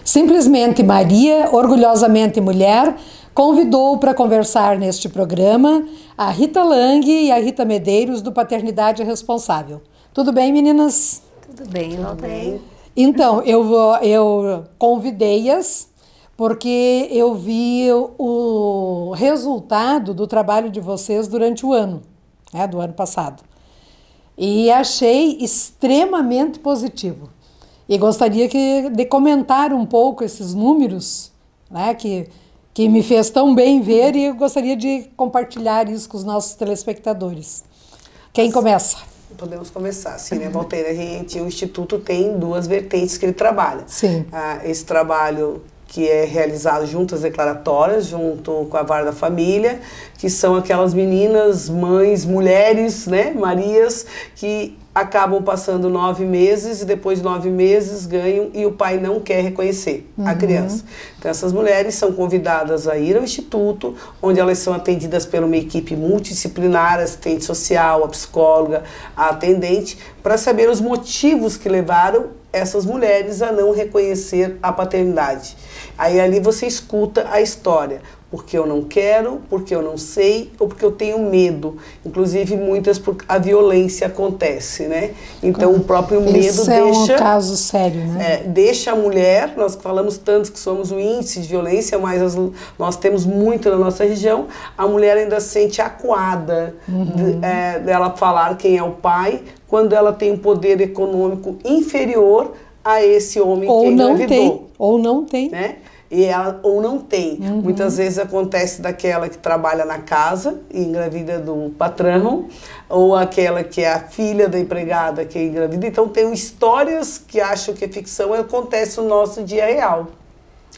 Simplesmente Maria, orgulhosamente mulher, convidou para conversar neste programa a Rita Lang e a Rita Medeiros do Paternidade Responsável. Tudo bem, meninas? Tudo bem, Valdeir. Então, eu convidei-as porque eu vi o resultado do trabalho de vocês durante o ano, né, do ano passado. E achei extremamente positivo. E gostaria de comentar um pouco esses números, né, que me fez tão bem ver, e eu gostaria de compartilhar isso com os nossos telespectadores. Quem começa? Podemos começar, sim, né, Valdeir? O Instituto tem duas vertentes que ele trabalha. Sim. Esse trabalho que é realizado junto às declaratórias, junto com a Vara da Família, que são aquelas meninas, mães, mulheres, né, Marias, que acabam passando 9 meses e depois de 9 meses ganham e o pai não quer reconhecer a criança. Então essas mulheres são convidadas a ir ao Instituto, onde elas são atendidas por uma equipe multidisciplinar, assistente social, a psicóloga, a atendente, para saber os motivos que levaram essas mulheres a não reconhecer a paternidade. Aí ali você escuta a história. Porque eu não quero, porque eu não sei, ou porque eu tenho medo. Inclusive, muitas porque a violência acontece, né? Então, o próprio medo deixa... é um caso sério, né? Deixa a mulher, nós falamos tanto que somos o índice de violência, mas nós temos muito na nossa região, a mulher ainda se sente acuada dela falar quem é o pai, quando ela tem um poder econômico inferior a esse homem que engravidou. Ou não tem. Né? E ela, ou não tem. Muitas vezes acontece daquela que trabalha na casa e engravida do patrão, ou aquela que é a filha da empregada que engravida. Então tem histórias que acham que é ficção e acontece no nosso dia real.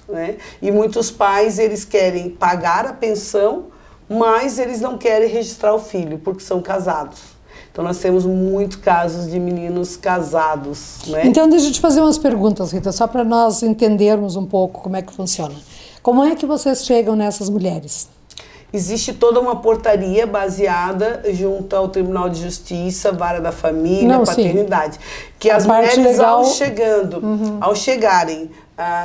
Né? E muitos pais, eles querem pagar a pensão, mas eles não querem registrar o filho, porque são casados. Então nós temos muitos casos de meninos casados, né? Então deixa eu te fazer umas perguntas, Rita, só para nós entendermos um pouco como é que funciona. Como é que vocês chegam nessas mulheres? Existe toda uma portaria baseada junto ao Tribunal de Justiça, Vara da Família, Paternidade. Sim. Que as mulheres legal... ao chegarem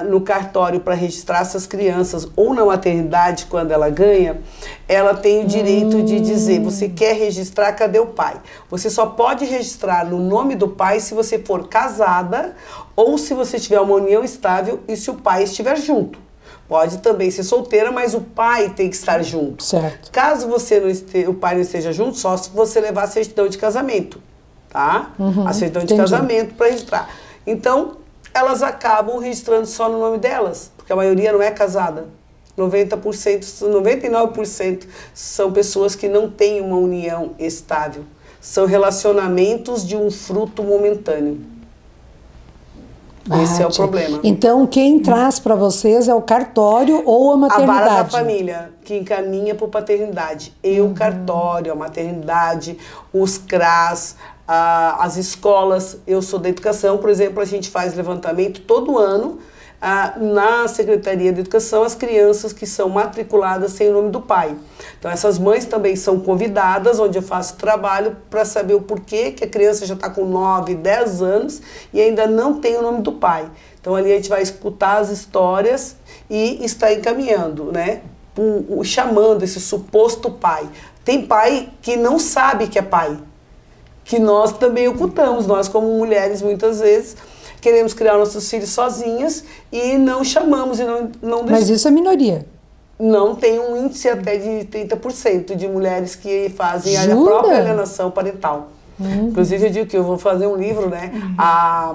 no cartório para registrar essas crianças ou na maternidade, quando ela ganha, ela tem o direito de dizer, você quer registrar, cadê o pai? Você só pode registrar no nome do pai se você for casada ou se você tiver uma união estável e se o pai estiver junto. Pode também ser solteira, mas o pai tem que estar junto. Certo. Caso você o pai não esteja junto, só se você levar a certidão de casamento, tá? A certidão de casamento para registrar. Então, elas acabam registrando só no nome delas, porque a maioria não é casada. 90%, 99% são pessoas que não têm uma união estável. São relacionamentos de um fruto momentâneo. Esse é o problema. Então, quem traz para vocês é o cartório ou a maternidade? A Vara da Família, que encaminha para a paternidade. E o cartório, a maternidade, os CRAS, as escolas. Eu sou da educação, por exemplo, a gente faz levantamento todo ano na Secretaria de Educação, as crianças que são matriculadas sem o nome do pai. Então essas mães também são convidadas, onde eu faço trabalho para saber o porquê que a criança já está com 9, 10 anos e ainda não tem o nome do pai. Então ali a gente vai escutar as histórias e está encaminhando, né? Chamando esse suposto pai. Tem pai que não sabe que é pai, que nós também ocultamos. Nós, como mulheres, muitas vezes queremos criar nossos filhos sozinhas e não chamamos e não Mas isso é minoria. Não, tem um índice até de 30% de mulheres que fazem a própria alienação parental. Inclusive, eu digo que eu vou fazer um livro, né? A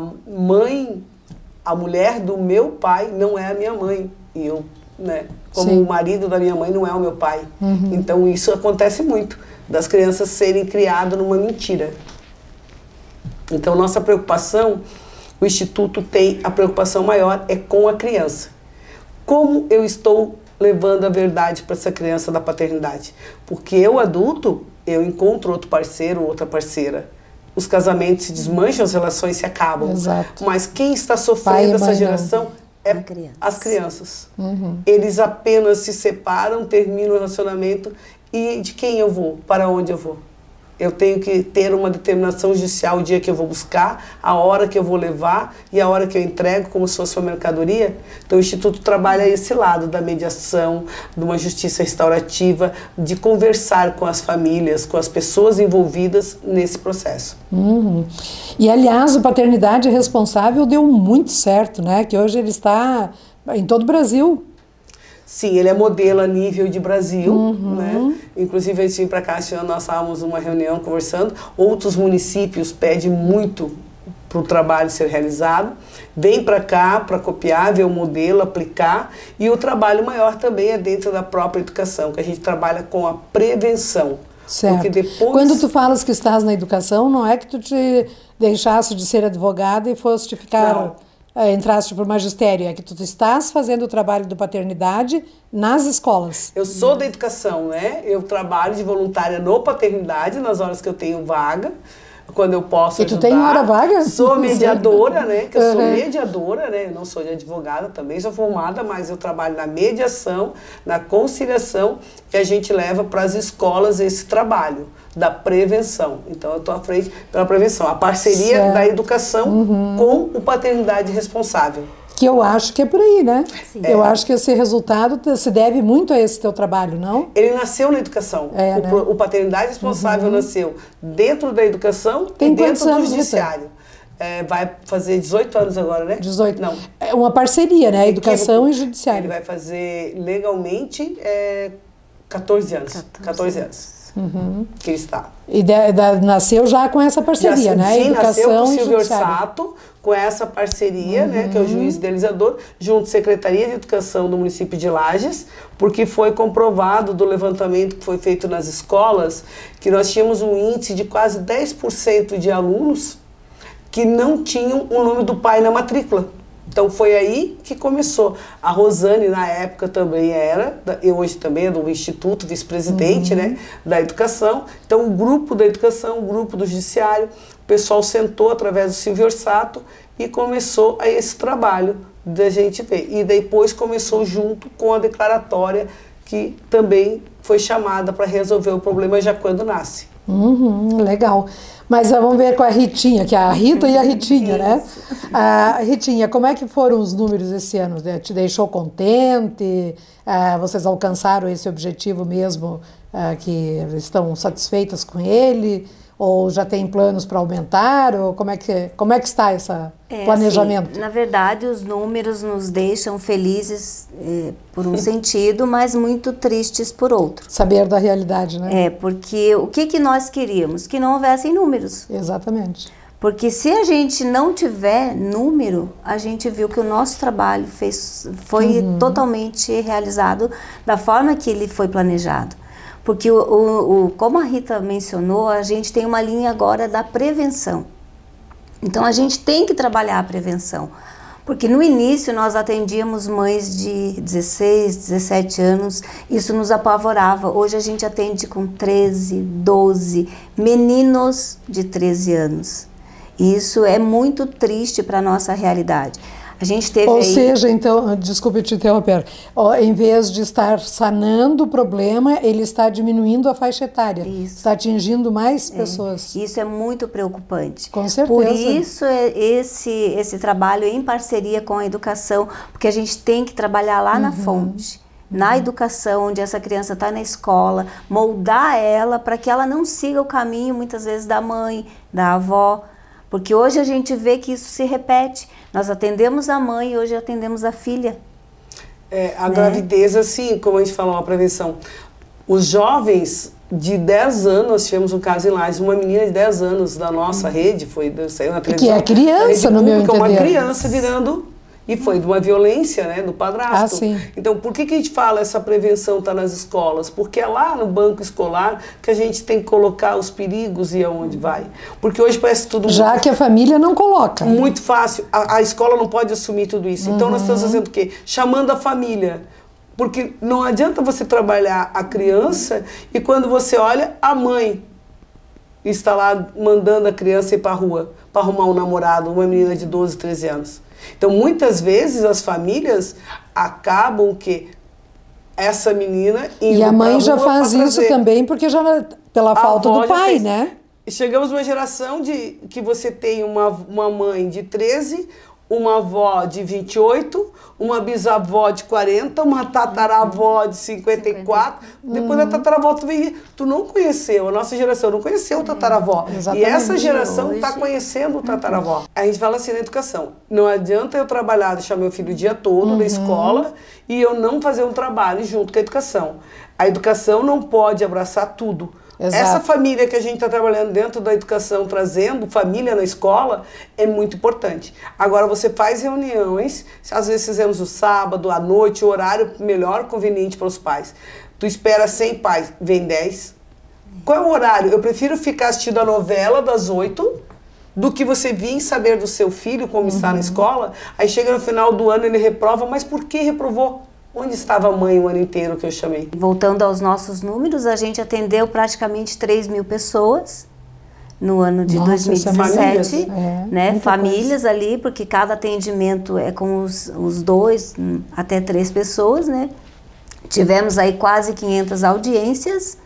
mulher do meu pai não é a minha mãe. E eu, né, como o marido da minha mãe não é o meu pai. Então, isso acontece muito, das crianças serem criadas numa mentira. Então, nossa preocupação... O Instituto tem a preocupação maior é com a criança. Como eu estou levando a verdade para essa criança da paternidade? Porque eu, adulto, eu encontro outro parceiro, outra parceira. Os casamentos se desmancham, as relações se acabam. Exato. Mas quem está sofrendo essa geração é as crianças. Eles apenas se separam, terminam o relacionamento e de quem eu vou? Para onde eu vou? Eu tenho que ter uma determinação judicial, o dia que eu vou buscar, a hora que eu vou levar e a hora que eu entrego, como se fosse uma mercadoria. Então o Instituto trabalha esse lado da mediação, de uma justiça restaurativa, de conversar com as famílias, com as pessoas envolvidas nesse processo. E aliás, o Paternidade Responsável deu muito certo, né? Que hoje ele está em todo o Brasil. Sim, ele é modelo a nível de Brasil, né? Inclusive, antes de vir para cá, nós estávamos numa reunião conversando, outros municípios pedem muito para o trabalho ser realizado, vem para cá para copiar, ver o modelo, aplicar, e o trabalho maior também é dentro da própria educação, que a gente trabalha com a prevenção. Certo. Porque depois... Quando tu falas que estás na educação, não é que tu te deixasse de ser advogada e fosse ficar... Não. Entraste para o magistério, é que tu estás fazendo o trabalho do paternidade nas escolas. Eu sou da educação, né? Eu trabalho de voluntária no paternidade, nas horas que eu tenho vaga, quando eu posso ajudar. E tu tem hora vaga? Sou mediadora, né? Que eu sou mediadora, né? Eu não sou de advogada, também sou formada, mas eu trabalho na mediação, na conciliação, que a gente leva para as escolas esse trabalho da prevenção. Então, eu estou à frente pela prevenção. A parceria da educação com o paternidade responsável. Que eu acho que é por aí, né? Sim. Eu acho que esse resultado se deve muito a esse teu trabalho, não? Ele nasceu na educação. Né? O paternidade responsável nasceu dentro da educação e dentro do judiciário. Vai fazer 18 anos agora, né? 18. Não. É uma parceria, né? Educação e judiciário. Ele vai fazer legalmente 14 anos. 14 anos. Que ele está. E nasceu já com essa parceria, né? Sim, Educação nasceu com o Silvio e Orsato, com essa parceria, né, que é o juiz idealizador, junto à Secretaria de Educação do município de Lages, porque foi comprovado do levantamento que foi feito nas escolas, que nós tínhamos um índice de quase 10% de alunos que não tinham o nome do pai na matrícula. Então foi aí que começou. A Rosane, na época, também era, e hoje também é do Instituto, vice-presidente, né, da educação. Então o grupo da educação, o grupo do judiciário, o pessoal sentou através do Silvio Orsato e começou a esse trabalho da gente ver. E depois começou junto com a declaratória, que também foi chamada para resolver o problema já quando nasce. Legal. Mas vamos ver com a Ritinha, que é a Rita e a Ritinha, né? A Ritinha, como é que foram os números esse ano? Te deixou contente? Vocês alcançaram esse objetivo mesmo, que estão satisfeitas com ele? Ou já tem planos para aumentar? Ou como é que está esse planejamento? Assim, na verdade, os números nos deixam felizes por um sentido, mas muito tristes por outro. Saber da realidade, né? Porque o que nós queríamos? Que não houvessem números. Exatamente. Porque se a gente não tiver número, a gente viu que o nosso trabalho foi totalmente realizado da forma que ele foi planejado. Porque, como a Rita mencionou, a gente tem uma linha agora da prevenção. Então, a gente tem que trabalhar a prevenção. Porque no início nós atendíamos mães de 16, 17 anos, isso nos apavorava. Hoje a gente atende com 13, 12, meninos de 13 anos. E isso é muito triste para a nossa realidade. A gente teve Ou seja, então, desculpe te interromper, em vez de estar sanando o problema, ele está diminuindo a faixa etária. Isso. Está atingindo mais pessoas. Isso é muito preocupante. Com certeza. Por isso, esse trabalho em parceria com a educação, porque a gente tem que trabalhar lá na fonte, na educação, onde essa criança está na escola, moldar ela para que ela não siga o caminho, muitas vezes, da mãe, da avó. Porque hoje a gente vê que isso se repete. Nós atendemos a mãe e hoje atendemos a filha. A gravidez, assim, como a gente falou, a prevenção. Os jovens de 10 anos, nós tivemos um caso em Lages, uma menina de 10 anos da nossa rede, saiu na televisão. Que é criança, no meu entender. Uma criança virando... E foi de uma violência, né, do padrasto. Sim. Então, por que a gente fala essa prevenção está nas escolas? Porque é lá no banco escolar que a gente tem que colocar os perigos e aonde vai. Porque hoje parece tudo... Já que a família não coloca. Muito fácil. A escola não pode assumir tudo isso. Então, nós estamos fazendo o quê? Chamando a família. Porque não adianta você trabalhar a criança e quando você olha, a mãe está lá mandando a criança ir para a rua para arrumar um namorado, uma menina de 12, 13 anos. Então, muitas vezes, as famílias acabam essa menina indo E a mãe já pra rua faz pra isso trazer. também, porque já pela A falta avó do já pai, fez. né? E chegamos numa geração de que você tem uma mãe de 13, uma avó de 28, uma bisavó de 40, uma tataravó de 54. Depois da tataravó tu não conheceu, a nossa geração não conheceu o tataravó. E exatamente. essa geração Hoje- está conhecendo o tataravó. A gente fala assim na educação, não adianta eu trabalhar, deixar meu filho o dia todo na escola e eu não fazer um trabalho junto com a educação. A educação não pode abraçar tudo. Exato. Essa família que a gente está trabalhando dentro da educação, trazendo família na escola, é muito importante. Agora, você faz reuniões, às vezes fizemos o sábado, à noite, o horário melhor conveniente para os pais. Tu espera 100 pais, vem 10. Qual é o horário? Eu prefiro ficar assistindo a novela das 8 do que você vir saber do seu filho como está na escola, aí chega no final do ano ele reprova, mas por que reprovou? Onde estava a mãe o ano inteiro que eu chamei? Voltando aos nossos números, a gente atendeu praticamente 3.000 pessoas no ano de Nossa, isso é 2017, famílias. né? Muita Famílias ali, porque cada atendimento é com os 2 até 3 pessoas, né? Tivemos aí quase 500 audiências,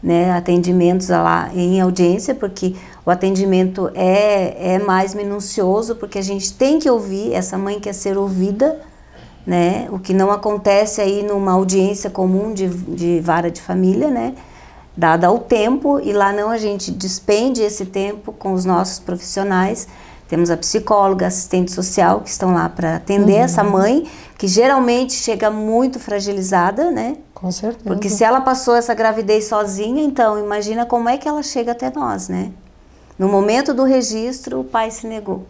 né? Atendimentos lá em audiência, porque o atendimento é mais minucioso, porque a gente tem que ouvir, essa mãe quer ser ouvida, né? O que não acontece aí numa audiência comum de vara de família, né? Dada o tempo, e lá não, a gente despende esse tempo com os nossos profissionais. Temos a psicóloga, assistente social, que estão lá para atender essa mãe, que geralmente chega muito fragilizada, né? Com certeza. Porque se ela passou essa gravidez sozinha, então imagina como é que ela chega até nós, né? No momento do registro, o pai se negou.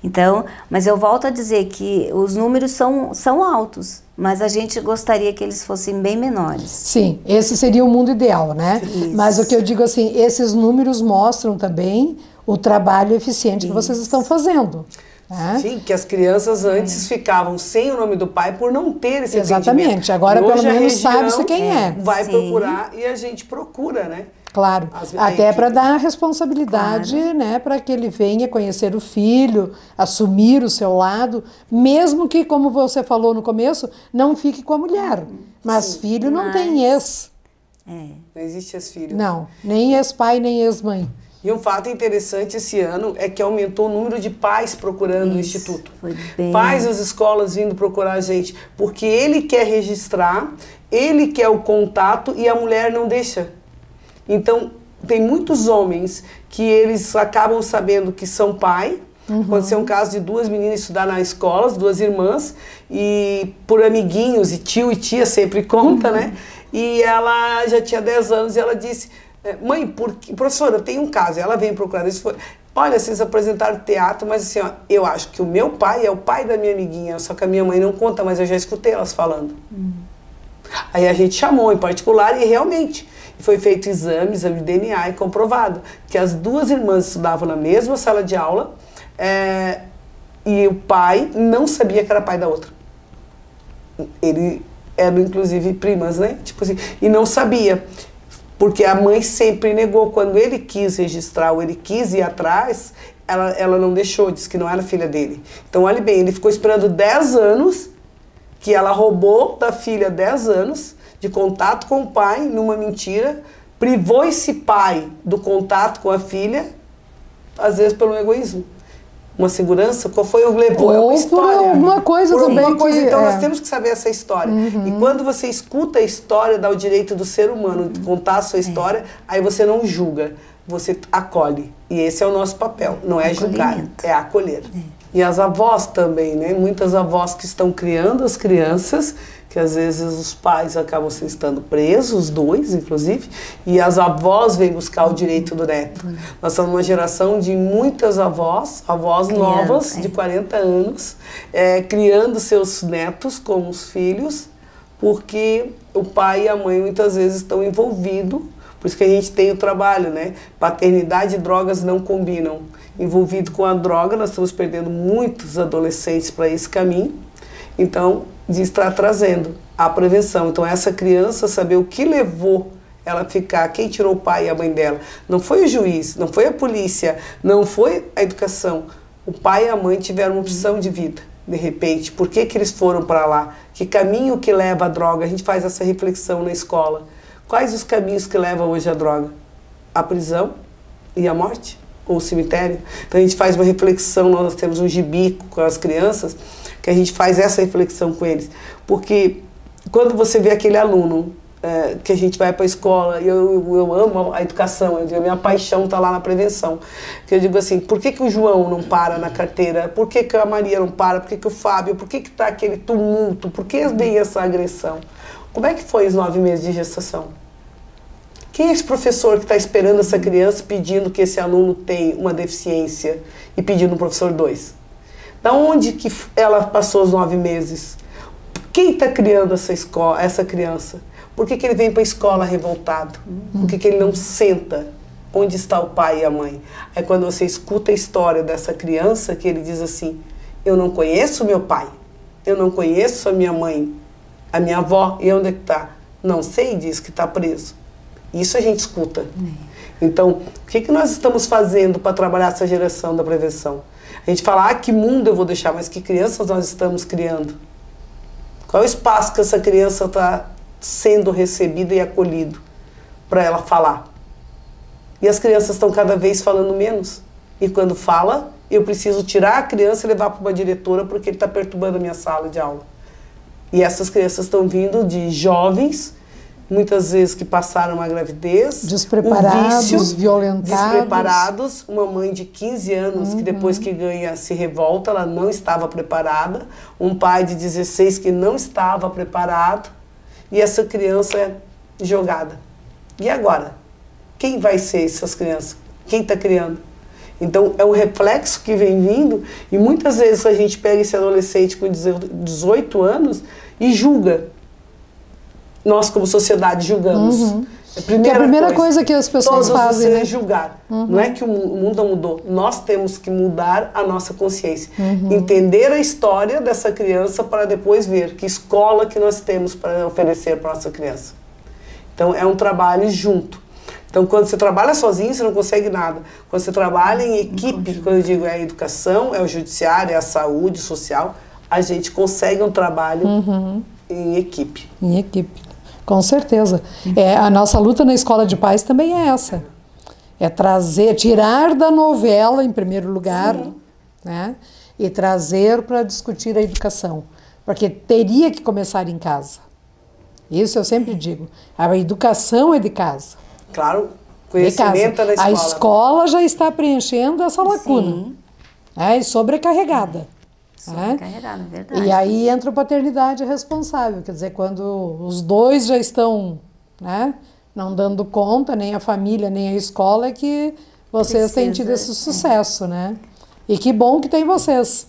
Então, mas eu volto a dizer que os números são altos, mas a gente gostaria que eles fossem bem menores. Sim, esse seria o mundo ideal, né? Isso. Mas o que eu digo assim, esses números mostram também o trabalho eficiente que vocês estão fazendo. Né? Sim, que as crianças antes ficavam sem o nome do pai por não ter esse Exatamente, atendimento. agora E pelo hoje a menos região sabe-se quem é. Vai Sim. procurar e a gente procura, né? Claro, até para dar a responsabilidade, né, para que ele venha conhecer o filho, assumir o seu lado, mesmo que, como você falou no começo, não fique com a mulher. Mas filho não tem ex. Não existe esse filho. Não, nem ex-pai, nem ex-mãe. E um fato interessante esse ano é que aumentou o número de pais procurando o Instituto. Foi bem... Pais das escolas vindo procurar a gente, porque ele quer registrar, ele quer o contato e a mulher não deixa. Então, tem muitos homens que eles acabam sabendo que são pai. Aconteceu um caso de 2 meninas estudar na escola, as 2 irmãs, e por amiguinhos, e tio e tia sempre conta, né? E ela já tinha 10 anos e ela disse, mãe, professora, eu tenho um caso. E ela veio procurar isso, foi, olha, vocês apresentaram teatro, mas assim, ó, eu acho que o meu pai é o pai da minha amiguinha, só que a minha mãe não conta, mas eu já escutei elas falando. Aí a gente chamou em particular e realmente foi feito exame de DNA e comprovado que as 2 irmãs estudavam na mesma sala de aula e o pai não sabia que era pai da outra. Ele eram inclusive primas, né? Tipo assim, e não sabia, porque a mãe sempre negou. Quando ele quis registrar ou ele quis ir atrás, ela não deixou, disse que não era filha dele. Então, olha bem, ele ficou esperando 10 anos, que ela roubou da filha 10 anos de contato com o pai, numa mentira, privou esse pai do contato com a filha, às vezes pelo egoísmo. Uma segurança, qual foi o levou? É uma história. Por alguma coisa por também alguma coisa, que, então nós temos que saber essa história. E quando você escuta a história, dá o direito do ser humano de contar a sua história, aí você não julga, você acolhe. E esse é o nosso papel, não é julgar, é acolher. E as avós também, né? Muitas avós que estão criando as crianças, que às vezes os pais acabam estando presos, os 2 inclusive, e as avós vêm buscar o direito do neto. Nós somos uma geração de muitas avós novas, de 40 anos, criando seus netos como os filhos, porque o pai e a mãe muitas vezes estão envolvidos, por isso que a gente tem o trabalho, né? Paternidade e drogas não combinam. Envolvido com a droga, nós estamos perdendo muitos adolescentes para esse caminho. Então, de estar trazendo a prevenção. Então, essa criança saber o que levou ela a ficar, quem tirou o pai e a mãe dela. Não foi o juiz, não foi a polícia, não foi a educação. O pai e a mãe tiveram uma opção de vida. de repente? Por que que eles foram para lá? Que caminho que leva a droga? A gente faz essa reflexão na escola. Quais os caminhos que levam hoje a droga? A prisão e a morte? Ou o cemitério? Então a gente faz uma reflexão, nós temos um gibi com as crianças, que a gente faz essa reflexão com eles. Porque quando você vê aquele aluno que a gente vai para a escola, e eu amo a educação, a minha paixão está lá na prevenção. Que eu digo assim, por que que o João não para na carteira? Por que que a Maria não para? Por que que o Fábio? Por que que está aquele tumulto? Por que vem essa agressão? Como é que foi os 9 meses de gestação? Quem é esse professor que está esperando essa criança pedindo que esse aluno tem uma deficiência e pedindo um professor 2? Da onde que ela passou os 9 meses? Quem está criando essa criança? Por que que ele vem para a escola revoltado? Por que que ele não senta onde está o pai e a mãe? É quando você escuta a história dessa criança que ele diz assim, eu não conheço meu pai, eu não conheço a minha mãe, a minha avó, e onde é que está? Não sei, diz que está preso. Isso a gente escuta. Então, o que que nós estamos fazendo para trabalhar essa geração da prevenção? A gente fala, que mundo eu vou deixar, mas que crianças nós estamos criando? Qual é o espaço que essa criança está sendo recebida e acolhido para ela falar? E as crianças estão cada vez falando menos. E quando fala, eu preciso tirar a criança e levar para uma diretora porque ele está perturbando a minha sala de aula. E essas crianças estão vindo de jovens, muitas vezes que passaram uma gravidez, despreparados, um vício, violentados. Despreparados, uma mãe de 15 anos que depois que ganha se revolta, ela não estava preparada, um pai de 16 que não estava preparado, e essa criança é jogada. E agora? Quem vai ser essas crianças? Quem está criando? Então, é um reflexo que vem vindo, e muitas vezes a gente pega esse adolescente com 18 anos e julga. Nós, como sociedade, julgamos. A primeira coisa que as pessoas fazem, né? Julgar. Não é que o mundo não mudou. Nós temos que mudar a nossa consciência. Entender a história dessa criança para depois ver que escola que nós temos para oferecer para a nossa criança. Então, é um trabalho junto. Então, quando você trabalha sozinho, você não consegue nada. Quando você trabalha em equipe, quando eu digo é a educação, é o judiciário, é a saúde social, a gente consegue um trabalho em equipe. Em equipe. Com certeza. A nossa luta na Escola de Pais também é essa. É tirar da novela, em primeiro lugar, né? E trazer para discutir a educação. Porque teria que começar em casa. Isso eu sempre digo. A educação é de casa. Claro, conhecimento é na escola. A escola já está preenchendo essa lacuna. E sobrecarregada. Sobrecarregada, verdade. E aí entra a paternidade responsável, quer dizer, quando os dois já estão, né, não dando conta, nem a família, nem a escola, é que vocês têm tido esse sucesso, né? E que bom que tem vocês.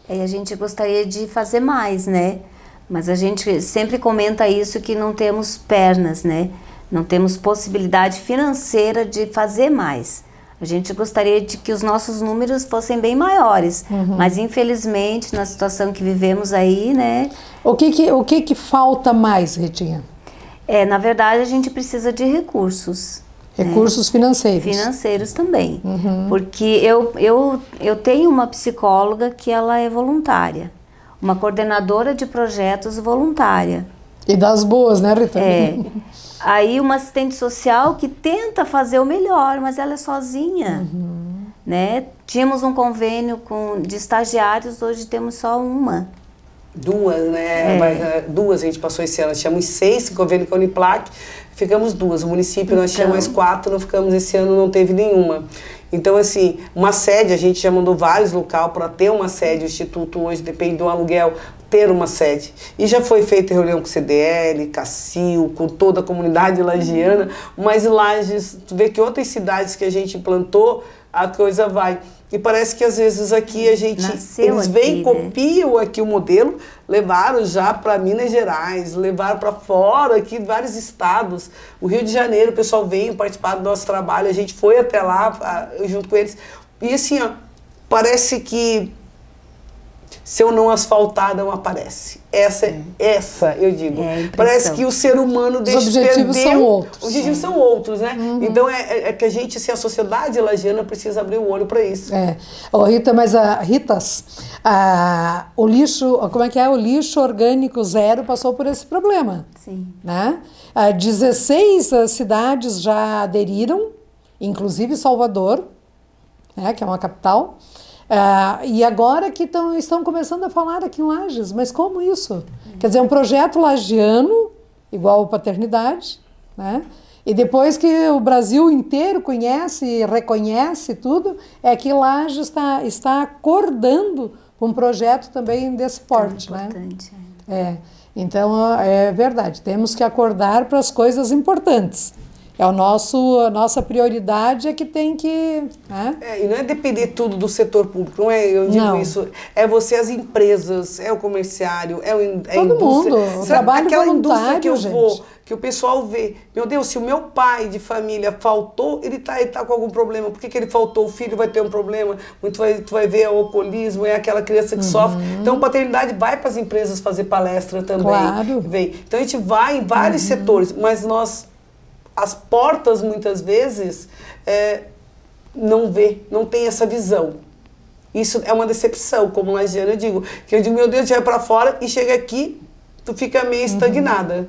E a gente gostaria de fazer mais, né? Mas a gente sempre comenta isso, que não temos pernas, né? Não temos possibilidade financeira de fazer mais. A gente gostaria de que os nossos números fossem bem maiores, mas infelizmente na situação que vivemos aí, né? O que falta mais, Ritinha? Na verdade a gente precisa de recursos. Recursos financeiros. Financeiros também, porque eu tenho uma psicóloga que ela é voluntária, uma coordenadora de projetos voluntária. E das boas, né, Rita? Aí uma assistente social que tenta fazer o melhor, mas ela é sozinha, né? Tínhamos um convênio de estagiários, hoje temos só uma. Duas, né? Duas a gente passou esse ano, tínhamos 6 em convênio com a Uniplac, ficamos 2. O município nós tínhamos mais 4, não ficamos esse ano, não teve nenhuma. Então, assim, uma sede, a gente já mandou vários locais para ter uma sede, o Instituto hoje depende do aluguel, ter uma sede. E já foi feita reunião com o CDL, CACIL, com toda a comunidade lagiana, mas em Lages, tu vê que outras cidades que a gente implantou, a coisa vai. E parece que às vezes aqui a gente, eles vêm, copiam aqui o modelo, levaram já para Minas Gerais, levaram para fora aqui, vários estados. O Rio de Janeiro, o pessoal veio participar do nosso trabalho, a gente foi até lá junto com eles. E assim, ó, parece que se eu não asfaltar, não aparece. Essa eu digo. Parece que o ser humano deixa Os objetivos são outros. Os objetivos são outros, né? Então é que a gente, assim, a sociedade lagiana precisa abrir o olho para isso. Ô, Rita, mas o lixo, como é que é? O lixo orgânico zero passou por esse problema. Sim. Né? 16 cidades já aderiram, inclusive Salvador, né, que é uma capital. E agora que estão começando a falar aqui em Lages, mas como isso? Quer dizer, um projeto lagiano, igual a Paternidade, né? E depois que o Brasil inteiro conhece e reconhece tudo, é que Lages está acordando com um projeto também desse porte, né? Importante. Então, é verdade, temos que acordar para as coisas importantes. A nossa prioridade é que tem que... Né? E não é depender tudo do setor público, não é? Eu digo isso. É você, as empresas, é o comerciário, é a todo indústria. Mundo, o trabalho aquela voluntário, indústria que eu gente. vou, que o pessoal vê, meu Deus, se o meu pai de família faltou, ele tá com algum problema. Por que ele faltou? O filho vai ter um problema. Tu vai ver o alcoolismo, é aquela criança que sofre. Então, Paternidade vai para as empresas fazer palestra também. Claro. Então, a gente vai em vários setores, mas as portas, muitas vezes, não tem essa visão. Isso é uma decepção, como lagiana eu digo. Que eu digo, meu Deus, já vai para fora e chega aqui, tu fica meio estagnada.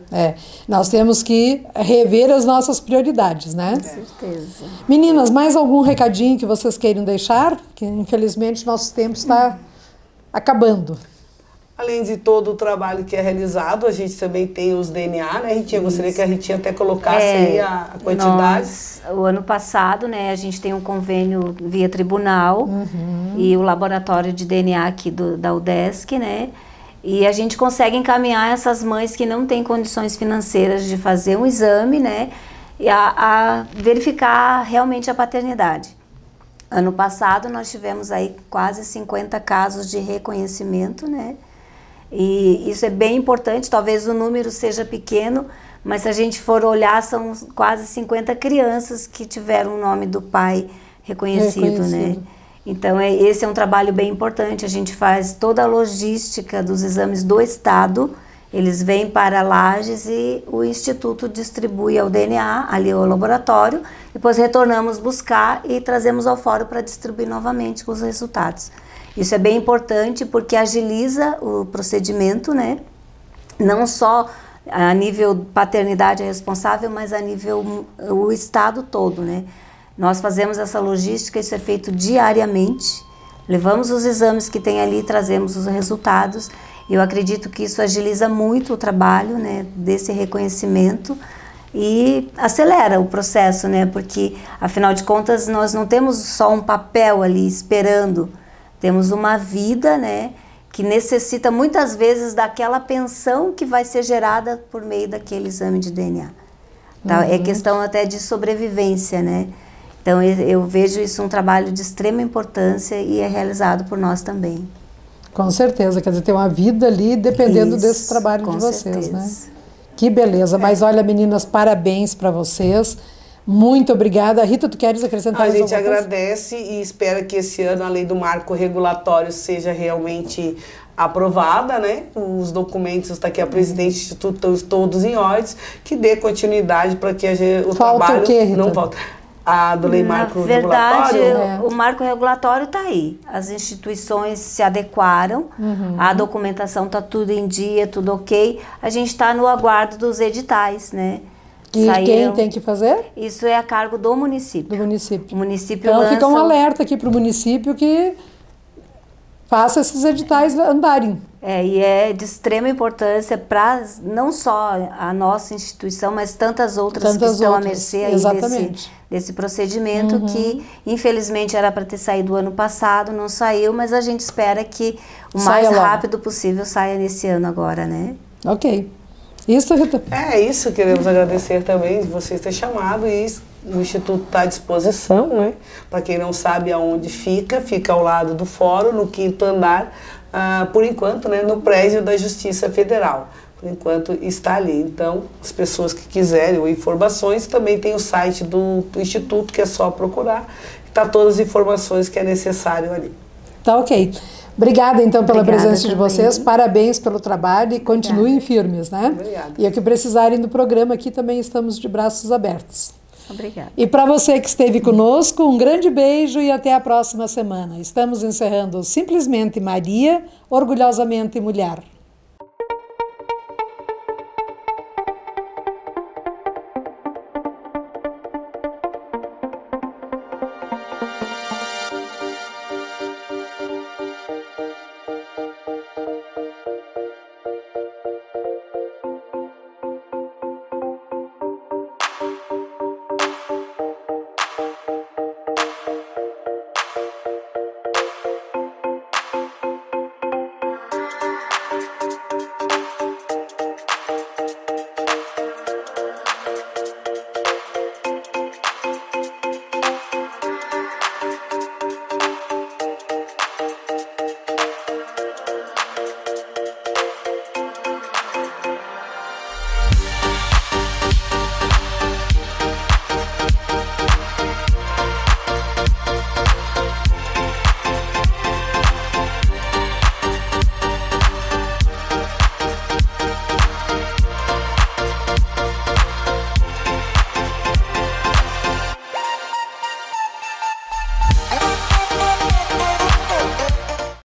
Nós temos que rever as nossas prioridades, né? Com certeza. Meninas, mais algum recadinho que vocês queiram deixar? Que infelizmente nosso tempo está acabando. Além de todo o trabalho que é realizado, a gente também tem os DNA, né, Ritinha? Gostaria que a Ritinha até colocasse aí a quantidade. O ano passado, né, a gente tem um convênio via tribunal e o laboratório de DNA aqui da UDESC, né? E a gente consegue encaminhar essas mães que não têm condições financeiras de fazer um exame, né? E a verificar realmente a paternidade. Ano passado nós tivemos aí quase 50 casos de reconhecimento, né? E isso é bem importante, talvez o número seja pequeno, mas se a gente for olhar, são quase 50 crianças que tiveram o nome do pai reconhecido, né? Então, esse é um trabalho bem importante, a gente faz toda a logística dos exames do Estado, eles vêm para Lages e o Instituto distribui ao DNA, ali ao laboratório, depois retornamos buscar e trazemos ao fórum para distribuir novamente com os resultados. Isso é bem importante porque agiliza o procedimento, né? Não só a nível paternidade responsável, mas a nível o Estado todo, né? Nós fazemos essa logística, isso é feito diariamente. Levamos os exames que tem ali, trazemos os resultados. Eu acredito que isso agiliza muito o trabalho, né, desse reconhecimento e acelera o processo, né? Porque, afinal de contas, nós não temos só um papel ali esperando. Temos uma vida, né, que necessita muitas vezes daquela pensão que vai ser gerada por meio daquele exame de DNA. Tá? É questão até de sobrevivência, né? Então eu vejo isso um trabalho de extrema importância e é realizado por nós também. Com certeza, quer dizer, tem uma vida ali dependendo desse trabalho de vocês, né? Que beleza, mas olha, meninas, parabéns para vocês. Muito obrigada. Rita, tu queres acrescentar mais alguma coisa? A gente agradece e espera que esse ano a lei do marco regulatório seja realmente aprovada, né? Os documentos, está aqui a presidente do Instituto, estão todos em ordens, que dê continuidade para que o trabalho o quê, Rita? não falte. A do lei marco regulatório? Na verdade, o marco regulatório está aí. As instituições se adequaram, a documentação está tudo em dia, tudo ok. A gente está no aguardo dos editais, né? E quem tem que fazer? Isso é a cargo do município. Do município. O município então fica um alerta aqui para o município que faça esses editais andarem. E é de extrema importância para não só a nossa instituição, mas tantas outras que estão à mercê aí desse procedimento que, infelizmente, era para ter saído ano passado, não saiu, mas a gente espera que o mais rápido possível saia nesse ano agora, né? Ok. Isso, Rita? É isso, queremos agradecer também de vocês terem chamado e o Instituto está à disposição, né? Para quem não sabe aonde fica ao lado do fórum, no 5º andar, por enquanto, né, no prédio da Justiça Federal. Por enquanto está ali. Então, as pessoas que quiserem ou informações, também tem o site do Instituto, que é só procurar. Está todas as informações que é necessário ali. Tá ok. Obrigada, então, pela Obrigada presença de também. vocês. Parabéns pelo trabalho e continuem firmes, né? Obrigada. E o que precisarem do programa aqui também estamos de braços abertos. Obrigada. E para você que esteve conosco, um grande beijo e até a próxima semana. Estamos encerrando Simplesmente Maria, Orgulhosamente Mulher.